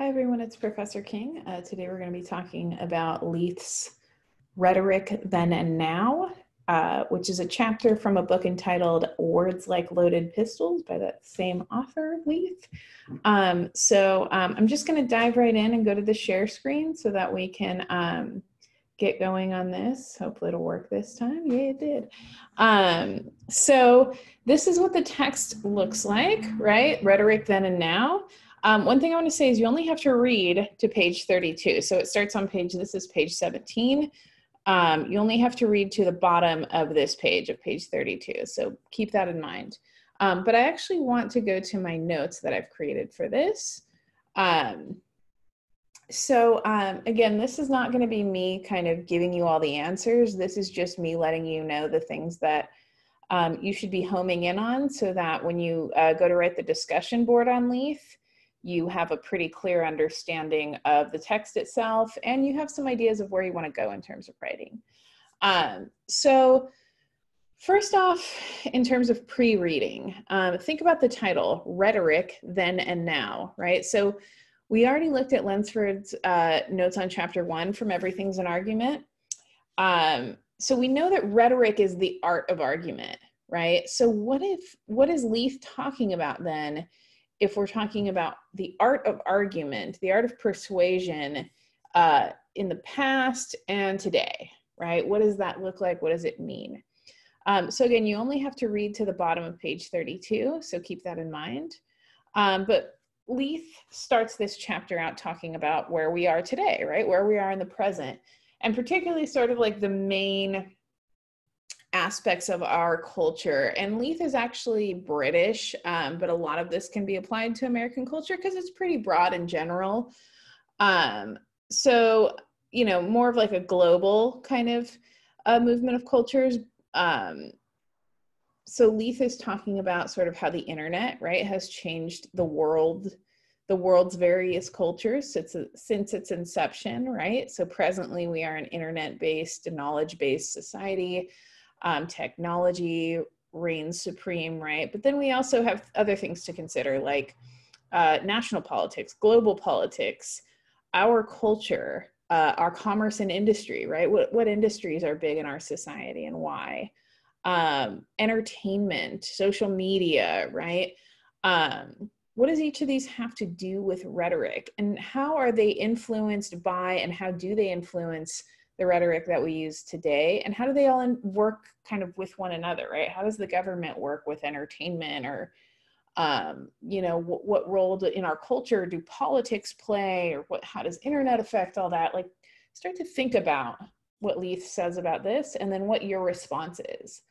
Hi everyone, it's Professor King. Today we're going to be talking about Leith's Rhetoric Then and Now, which is a chapter from a book entitled Words Like Loaded Pistols by that same author, Leith. I'm just going to dive right in and go to the share screen so that we can get going on this. Hopefully it'll work this time. Yeah, it did. So this is what the text looks like, right? Rhetoric Then and Now. One thing I want to say is you only have to read to page 32. So it starts on this is page 17. You only have to read to the bottom of this page, of page 32. So keep that in mind. But I actually want to go to my notes that I've created for this. Again, this is not going to be me kind of giving you all the answers. This is just me letting you know the things that you should be homing in on so that when you go to write the discussion board on Leith, you have a pretty clear understanding of the text itself, and you have some ideas of where you want to go in terms of writing. So first off, in terms of pre-reading, think about the title, Rhetoric Then and Now, right? So we already looked at Lunsford's notes on chapter 1 from Everything's an Argument. So we know that rhetoric is the art of argument, right? So what is Leith talking about then if we're talking about the art of argument, the art of persuasion in the past and today, right? What does that look like? What does it mean? So again, you only have to read to the bottom of page 32, so keep that in mind. But Leith starts this chapter out talking about where we are today, right? Where we are in the present, and particularly sort of like the main aspects of our culture. And Leith is actually British, but a lot of this can be applied to American culture because it's pretty broad in general. So, you know, more of like a global kind of movement of cultures. So Leith is talking about sort of how the internet, right, has changed the world's various cultures since its inception, right? So presently we are an internet-based, knowledge-based society. Technology reigns supreme, right? But then we also have other things to consider, like national politics, global politics, our culture, our commerce and industry, right? What industries are big in our society and why? Entertainment, social media, right? What does each of these have to do with rhetoric, and how are they influenced by, and how do they influence the rhetoric that we use today, and how do they all work kind of with one another, right? How does the government work with entertainment, or you know, what role in our culture do politics play, or how does internet affect all that? Like, start to think about what Leith says about this, and then what your response is.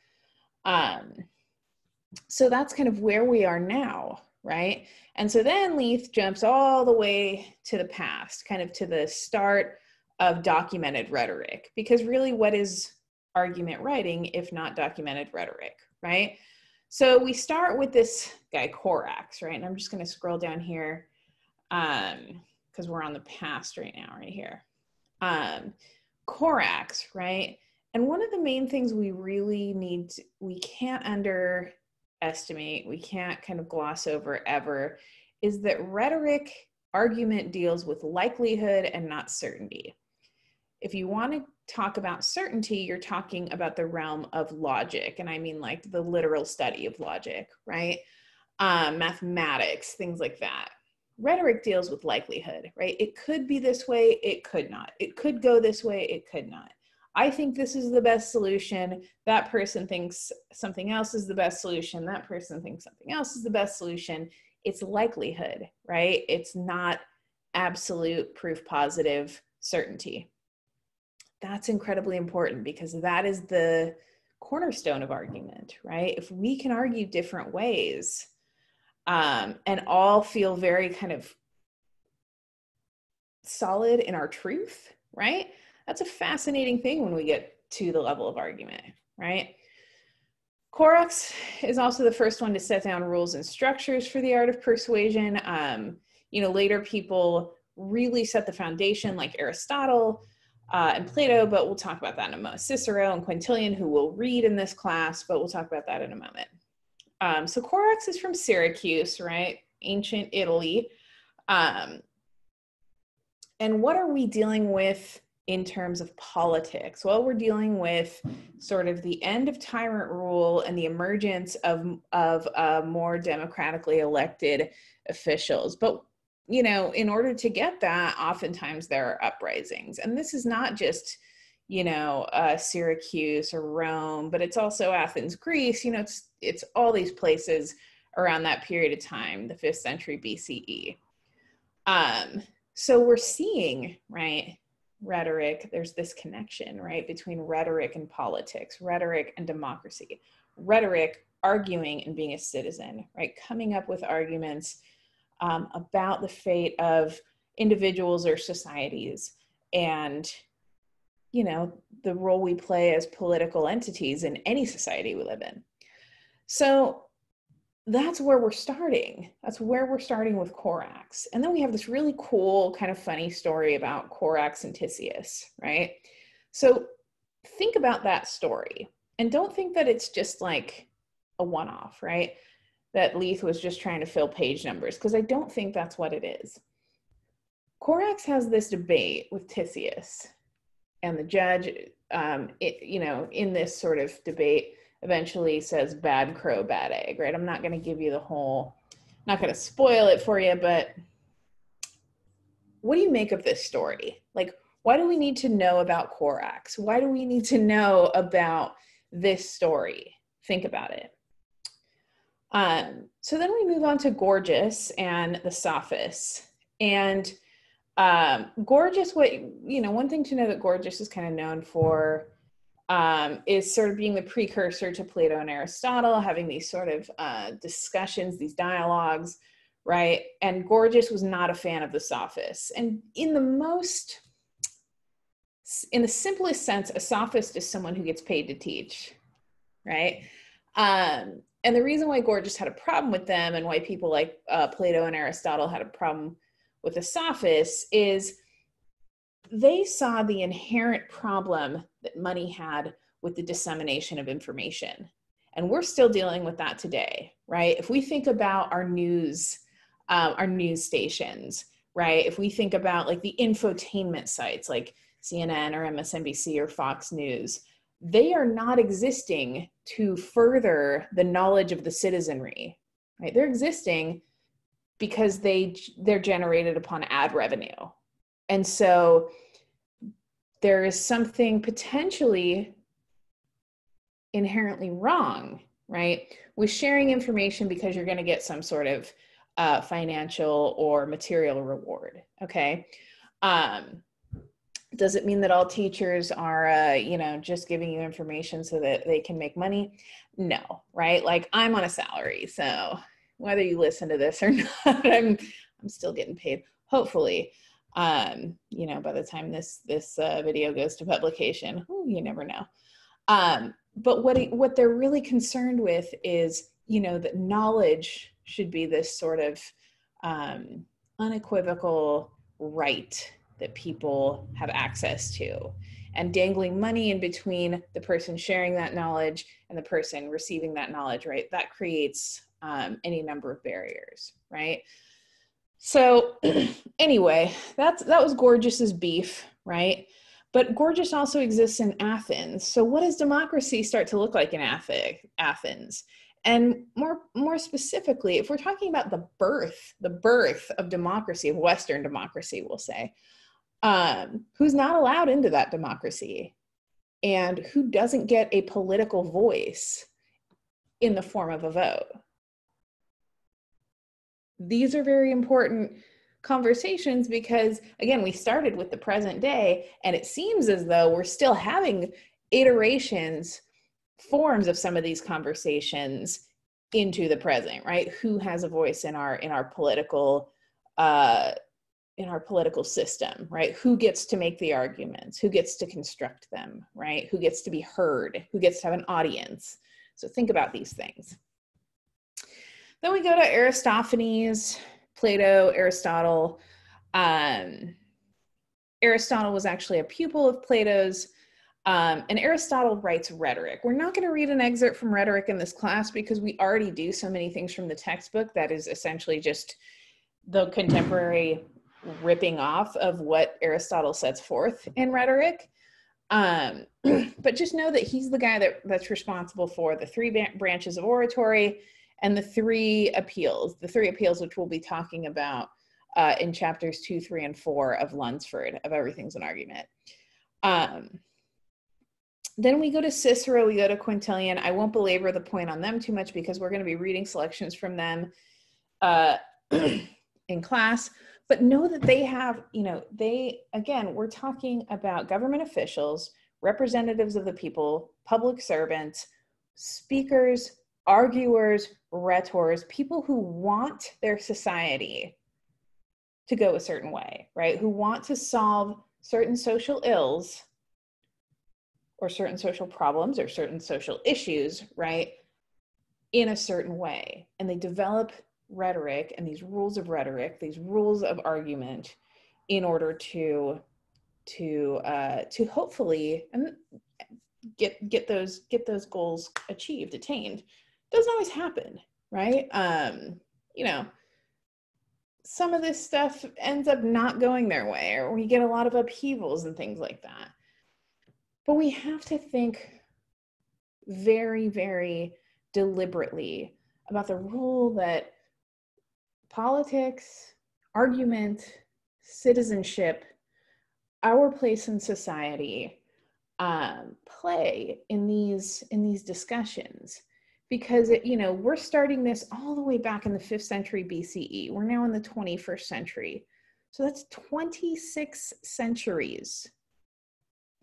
So that's kind of where we are now, right? And so then Leith jumps all the way to the past, kind of to the start of documented rhetoric, because really what is argument writing if not documented rhetoric, right? So we start with this guy Corax, right? And I'm just going to scroll down here because we're on the past right now, right here. Corax, right? And one of the main things we really we can't underestimate, we can't kind of gloss over ever, is that rhetoric argument deals with likelihood and not certainty. If you want to talk about certainty, you're talking about the realm of logic. And I mean like the literal study of logic, right? Mathematics, things like that. Rhetoric deals with likelihood, right? It could be this way, it could not. It could go this way, it could not. I think this is the best solution. That person thinks something else is the best solution. That person thinks something else is the best solution. It's likelihood, right? It's not absolute proof positive certainty. That's incredibly important because that is the cornerstone of argument, right? If we can argue different ways and all feel very kind of solid in our truth, right? That's a fascinating thing when we get to the level of argument, right? Corax is also the first one to set down rules and structures for the art of persuasion. You know, later people really set the foundation, like Aristotle and Plato, but we'll talk about that in a moment. Cicero and Quintilian, who we'll read in this class, but we'll talk about that in a moment. So Corax is from Syracuse, right? Ancient Italy. And what are we dealing with in terms of politics? Well, we're dealing with sort of the end of tyrant rule and the emergence of more democratically elected officials. But, you know, in order to get that, oftentimes there are uprisings. And this is not just, you know, Syracuse or Rome, but it's also Athens, Greece. You know, it's all these places around that period of time, the 5th century BCE. So we're seeing, right, rhetoric, there's this connection, right, between rhetoric and politics, rhetoric and democracy, rhetoric arguing and being a citizen, right, coming up with arguments about the fate of individuals or societies and, you know, the role we play as political entities in any society we live in. So that's where we're starting. That's where we're starting with Corax. And then we have this really cool, kind of funny story about Corax and Tisius, right? So think about that story. And don't think that it's just like a one-off, right? That Leith was just trying to fill page numbers, because I don't think that's what it is. Corax has this debate with Tisius, and the judge, you know, in this sort of debate, eventually says bad crow, bad egg, right? I'm not going to give you the whole, not going to spoil it for you, but what do you make of this story? Like, why do we need to know about Corax? Why do we need to know about this story? Think about it. So then we move on to Gorgias and the Sophists. And Gorgias, one thing to know that Gorgias is kind of known for is sort of being the precursor to Plato and Aristotle, having these sort of discussions, these dialogues, right? And Gorgias was not a fan of the Sophists. And in the simplest sense, a sophist is someone who gets paid to teach, right? And the reason why Gorgias had a problem with them and why people like Plato and Aristotle had a problem with the Sophists is they saw the inherent problem that money had with the dissemination of information. And we're still dealing with that today, right? If we think about our news stations, right? If we think about like the infotainment sites like CNN or MSNBC or Fox News, they are not existing to further the knowledge of the citizenry, right? They're existing because they're generated upon ad revenue. And so there is something potentially inherently wrong, right, with sharing information because you're going to get some sort of financial or material reward, okay? Does it mean that all teachers are, just giving you information so that they can make money? No, right? Like, I'm on a salary, so whether you listen to this or not, I'm still getting paid, hopefully. By the time this video goes to publication, you never know. But what they're really concerned with is, that knowledge should be this sort of unequivocal right that people have access to, and dangling money in between the person sharing that knowledge and the person receiving that knowledge, right? That creates any number of barriers, right? So anyway, that was Gorgias's beef, right? But Gorgias also exists in Athens. So what does democracy start to look like in Athens? And more specifically, if we're talking about the birth of democracy, of Western democracy, we'll say, who's not allowed into that democracy and who doesn't get a political voice in the form of a vote? These are very important conversations because, again, we started with the present day, and it seems as though we're still having iterations, forms of some of these conversations into the present, right? Who has a voice in our political system, right? Who gets to make the arguments? Who gets to construct them, right? Who gets to be heard? Who gets to have an audience? So think about these things. Then we go to Aristophanes, Plato, Aristotle. Aristotle was actually a pupil of Plato's, and Aristotle writes Rhetoric. We're not going to read an excerpt from Rhetoric in this class because we already do so many things from the textbook that is essentially just the contemporary ripping off of what Aristotle sets forth in Rhetoric. But just know that he's the guy that's responsible for the three branches of oratory and the three appeals, which we'll be talking about in chapters 2, 3, and 4 of Lunsford, of Everything's an Argument. Then we go to Cicero, we go to Quintilian. I won't belabor the point on them too much because we're going to be reading selections from them in class. But know that they have, again, we're talking about government officials, representatives of the people, public servants, speakers, arguers, rhetors, people who want their society to go a certain way, right? Who want to solve certain social ills or certain social problems or certain social issues, right, in a certain way. And they develop rhetoric and these rules of rhetoric, these rules of argument, in order to hopefully get those goals attained. Doesn't always happen, right? Some of this stuff ends up not going their way, or we get a lot of upheavals and things like that. But we have to think very, very deliberately about the role that politics, argument, citizenship, our place in society play in these discussions. Because we're starting this all the way back in the 5th century BCE. We're now in the 21st century. So that's 26 centuries.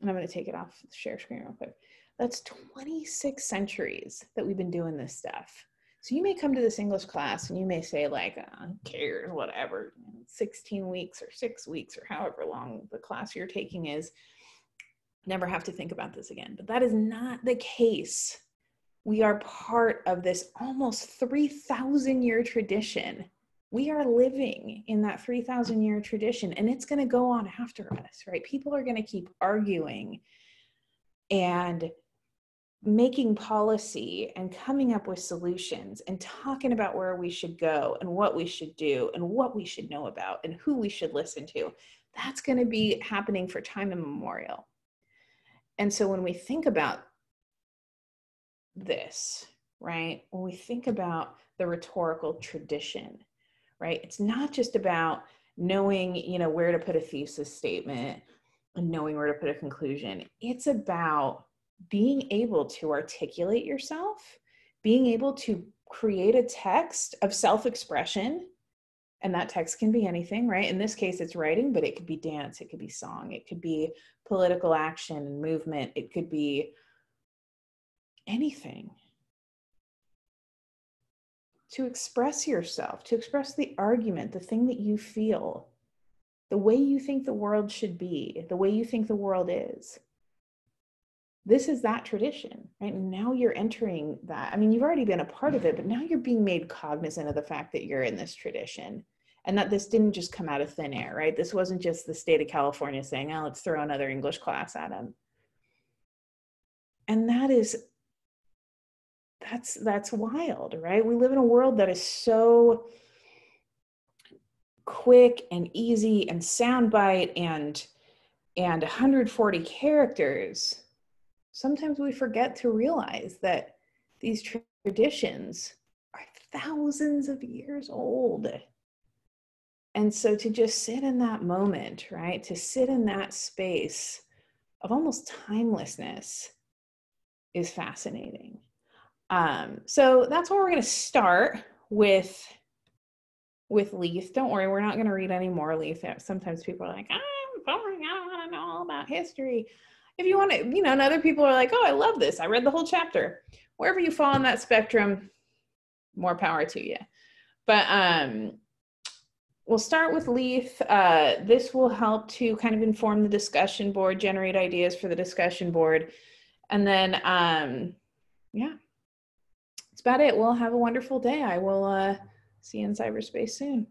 And I'm going to take it off the share screen real quick. That's 26 centuries that we've been doing this stuff. So you may come to this English class and you may say like, who cares, whatever, 16 weeks or 6 weeks or however long the class you're taking is, never have to think about this again. But that is not the case. We are part of this almost 3,000-year tradition. We are living in that 3,000-year tradition, and it's going to go on after us, right? People are going to keep arguing and making policy and coming up with solutions and talking about where we should go and what we should do and what we should know about and who we should listen to. That's going to be happening for time immemorial. And so when we think about this, right, when we think about the rhetorical tradition, right, it's not just about knowing, where to put a thesis statement and knowing where to put a conclusion. It's about being able to articulate yourself, being able to create a text of self-expression. And that text can be anything, right? In this case, it's writing, but it could be dance, it could be song, it could be political action and movement, it could be anything. To express yourself, to express the argument, the thing that you feel, the way you think the world should be, the way you think the world is. This is that tradition, right? Now you're entering that. I mean, you've already been a part of it, but now you're being made cognizant of the fact that you're in this tradition and that this didn't just come out of thin air, right? This wasn't just the state of California saying, oh, let's throw another English class at them. And that's wild, right? We live in a world that is so quick and easy and soundbite and 140 characters. Sometimes we forget to realize that these traditions are thousands of years old. And so to just sit in that moment, right? To sit in that space of almost timelessness is fascinating. So that's where we're going to start with Leith. Don't worry, we're not going to read any more Leith. Sometimes people are like, I'm boring, I don't want to know all about history. If you want to, and other people are like, oh, I love this, I read the whole chapter. Wherever you fall on that spectrum, more power to you. But we'll start with Leith. This will help to kind of inform the discussion board, generate ideas for the discussion board. And then, yeah, that's about it. We'll have a wonderful day. I will see you in cyberspace soon.